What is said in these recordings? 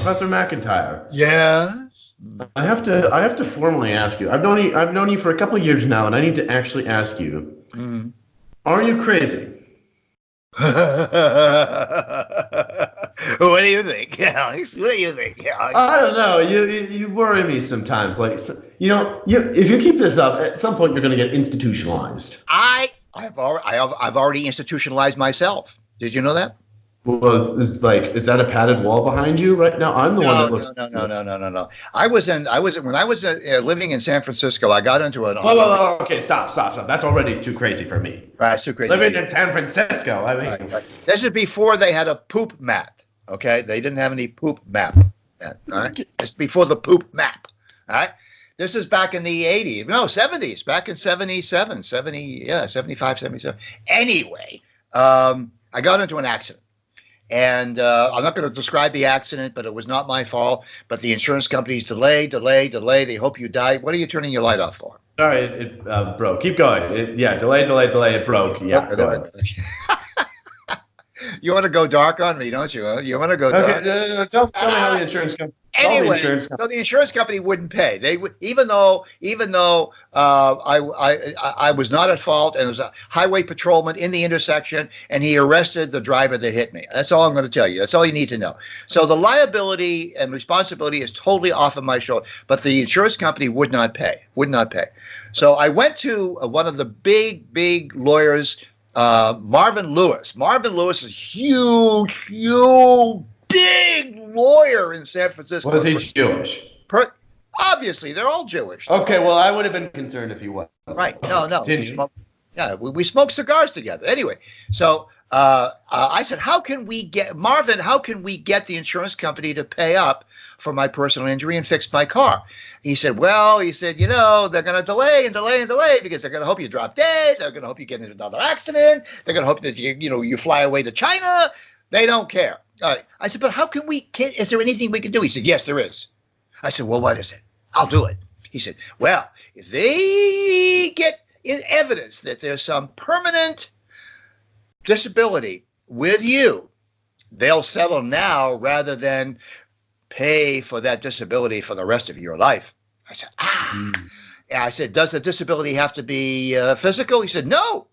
Professor McIntire. Yeah. I have to formally ask you. I've known you for a couple of years now, and I need to actually ask you: Are you crazy? What do you think, Alex? What do you think, Alex? I don't know. You worry me sometimes. Like, if you keep this up, at some point you're going to get institutionalized. I've already institutionalized myself. Did you know that? Well, is that a padded wall behind you right now? I'm the one that looks. No. I was when I was living in San Francisco. I got into an. Whoa. Okay, stop. That's already too crazy for me. Right, it's too crazy. Living in San Francisco. I mean, right. This is before they had a poop map. Okay, they didn't have any poop map. All right, it's before the poop map. All right. This is back in the 80s, no, 70s, back in 77, 75, 77. Anyway, I got into an accident. And I'm not going to describe the accident, but it was not my fault. But the insurance companies delay. They hope you die. What are you turning your light off for? Sorry, it broke. Keep going. Delay. It broke. Yeah, go ahead. You want to go dark on me, don't you? Huh? You want to go dark? Okay, tell me how the insurance company. Anyway, so the insurance company wouldn't pay. They would, even though I was not at fault, and there was a highway patrolman in the intersection, and he arrested the driver that hit me. That's all I'm going to tell you. That's all you need to know. So the liability and responsibility is totally off of my shoulder, but the insurance company would not pay. So I went to one of the big lawyers, Marvin Lewis. Marvin Lewis is huge, big lawyer in San Francisco. Was he Jewish? Obviously, they're all Jewish. Okay, well, I would have been concerned if he was. Right. No. We smoked cigars together. Anyway, so I said, how can we get the insurance company to pay up for my personal injury and fix my car? He said, they're going to delay because they're going to hope you drop dead. They're going to hope you get into another accident. They're going to hope that you fly away to China. They don't care. All right. I said, but is there anything we can do? He said, yes, there is. I said, well, what is it? I'll do it. He said, well, if they get in evidence that there's some permanent disability with you, they'll settle now rather than pay for that disability for the rest of your life. I said, And I said, does the disability have to be physical? He said, no.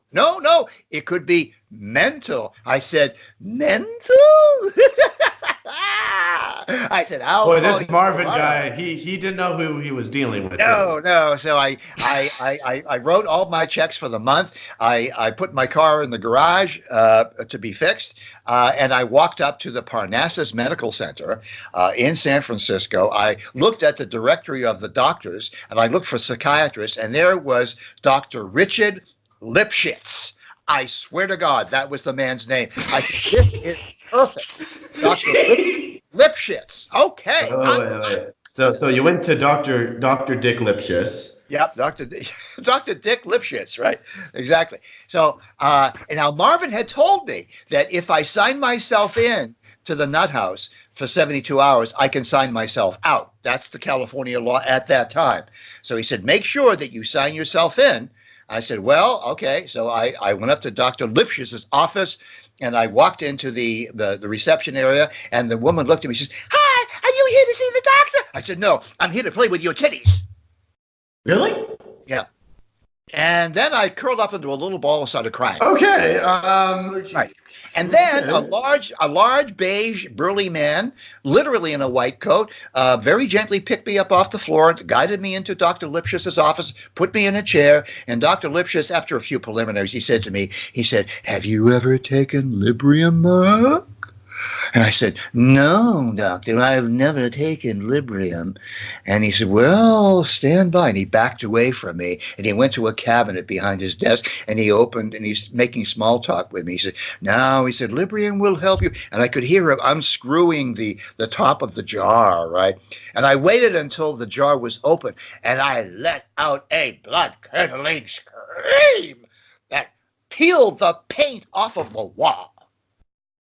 It could be mental. I said, mental? I said, boy, this Marvin guy, he didn't know who he was dealing with. No. So I wrote all my checks for the month. I put my car in the garage to be fixed, and I walked up to the Parnassus Medical Center in San Francisco. I looked at the directory of the doctors, and I looked for psychiatrists, and there was Dr. Richard Lipschitz. I swear to God, that was the man's name. I said, this is perfect. Dr. Lipschitz. Okay. Wait. So you went to Dr. Dick Lipschitz. Yep, Dr. Dick Lipschitz, right? Exactly. So, and now Marvin had told me that if I sign myself in to the Nuthouse for 72 hours, I can sign myself out. That's the California law at that time. So he said, make sure that you sign yourself in. I said, well, okay. So I went up to Dr. Lipschitz's office, and I walked into the reception area, and the woman looked at me. She says, hi, are you here to see the doctor? I said, no, I'm here to play with your titties. Really? Yeah. And then I curled up into a little ball and started crying. Okay. Right. And then a large beige burly man, literally in a white coat, very gently picked me up off the floor, guided me into Dr. Lipschitz's office, put me in a chair, and Dr. Lipschitz, after a few preliminaries, he said to me, have you ever taken Librium, Mark? And I said, no, doctor, I've never taken Librium. And he said, well, stand by. And he backed away from me, and he went to a cabinet behind his desk, and he opened, and he's making small talk with me. He said, now, he said, Librium will help you. And I could hear him unscrewing the top of the jar, right? And I waited until the jar was open, and I let out a blood-curdling scream that peeled the paint off of the wall.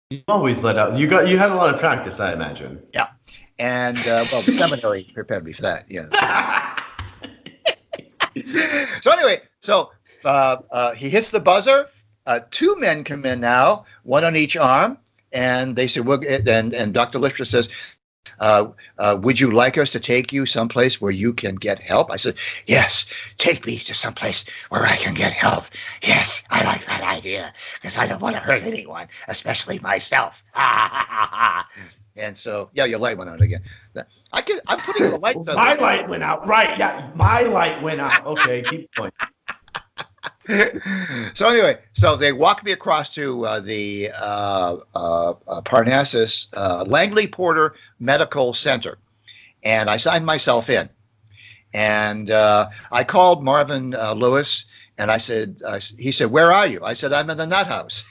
You always let out. You had a lot of practice, I imagine. Yeah, and the seminary prepared me for that. Yeah. So anyway, he hits the buzzer. Two men come in now, one on each arm, and they said, and Dr. Lipschitz says, Would you like us to take you someplace where you can get help? I said, yes, take me to someplace where I can get help. Yes, I like that idea because I don't want to hurt anyone, especially myself. And so, yeah, your light went out again. I'm putting the lights on. My light went out. Right. Yeah, my light went out. Okay, keep going. So anyway, so they walked me across to the Parnassus Langley Porter Medical Center, and I signed myself in. And I called Marvin Lewis, and I said, he said, "Where are you?" I said, "I'm in the Nuthouse."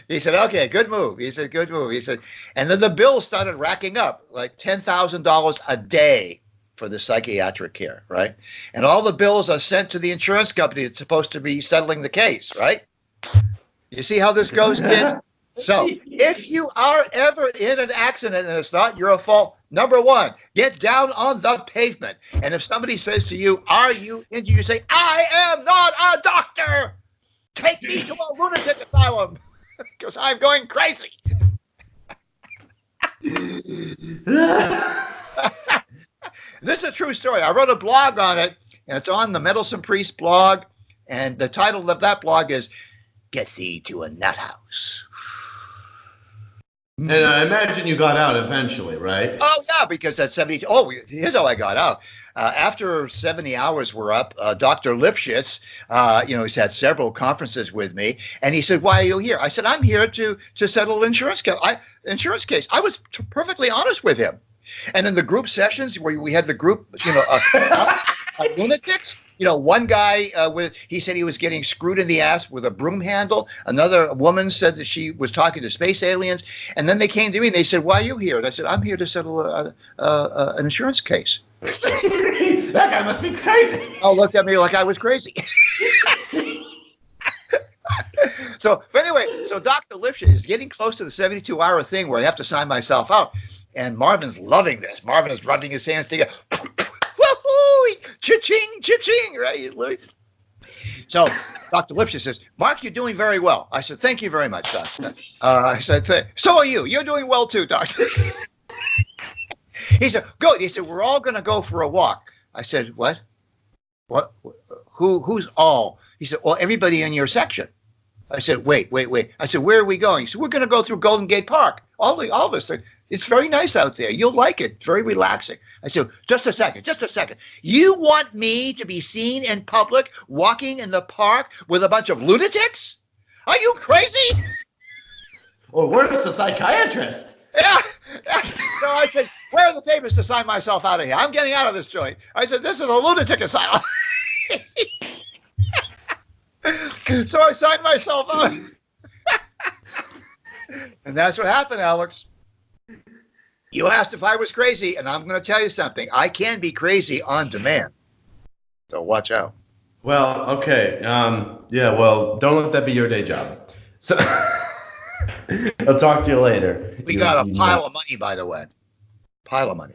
He said, "Okay, good move." He said, "Good move." He said, and then the bills started racking up, like $10,000 a day for the psychiatric care, right? And all the bills are sent to the insurance company that's supposed to be settling the case, right? You see how this goes, kids? So if you are ever in an accident and it's not your fault, number one, get down on the pavement. And if somebody says to you, "Are you injured?" you say, "I am not a doctor. Take me to a lunatic asylum because I'm going crazy." This is a true story. I wrote a blog on it, and it's on the Meddlesome Priest blog. And the title of that blog is "Get Thee to a Nuthouse." And I imagine you got out eventually, right? Oh, yeah, because at 70, here's how I got out. After 70 hours were up, Dr. Lipschitz, he's had several conferences with me, and he said, "Why are you here?" I said, "I'm here to settle an insurance case." I was perfectly honest with him. And in the group sessions where we had the group, lunatics, one guy he said he was getting screwed in the ass with a broom handle. Another woman said that she was talking to space aliens. And then they came to me and they said, "Why are you here?" And I said, "I'm here to settle an insurance case." That guy must be crazy. Oh, looked at me like I was crazy. So Dr. Lipschitz is getting close to the 72-hour thing where I have to sign myself out. And Marvin's loving this. Marvin is rubbing his hands together. Woo-hoo! Cha-ching, cha-ching, right? So Dr. Lipschitz says, "Mark, you're doing very well." I said, "Thank you very much, Doctor." I said, "So are you. You're doing well too, Doctor." He said, "Good." He said, "We're all going to go for a walk." I said, "What? What? Who's all?" He said, "Well, everybody in your section." I said, wait. I said, "Where are we going?" He said, "We're going to go through Golden Gate Park. All of us. It's very nice out there. You'll like it. It's very relaxing." I said, just a second. You want me to be seen in public walking in the park with a bunch of lunatics? Are you crazy?" Or worse, the psychiatrist. Yeah. So I said, "Where are the papers to sign myself out of here? I'm getting out of this joint." I said, "This is a lunatic asylum." So I signed myself out. And that's what happened, Alex. You asked if I was crazy, and I'm going to tell you something. I can be crazy on demand. So watch out. Well, okay. Well, don't let that be your day job. So I'll talk to you later. We got a pile of money, by the way. Pile of money.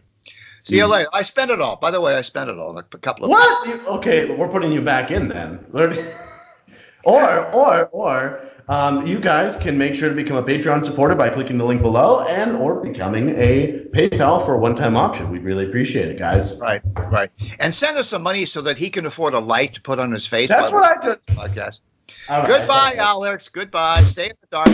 See you later. I spent it all. By the way, I spent it all. Like a couple of What? Okay, we're putting you back in then. Or you guys can make sure to become a Patreon supporter by clicking the link below or becoming a PayPal for a one-time option. We'd really appreciate it, guys. Right. And send us some money so that he can afford a light to put on his face. That's what I did. Podcast. All right. Goodbye, Alex. Goodbye. Stay in the dark.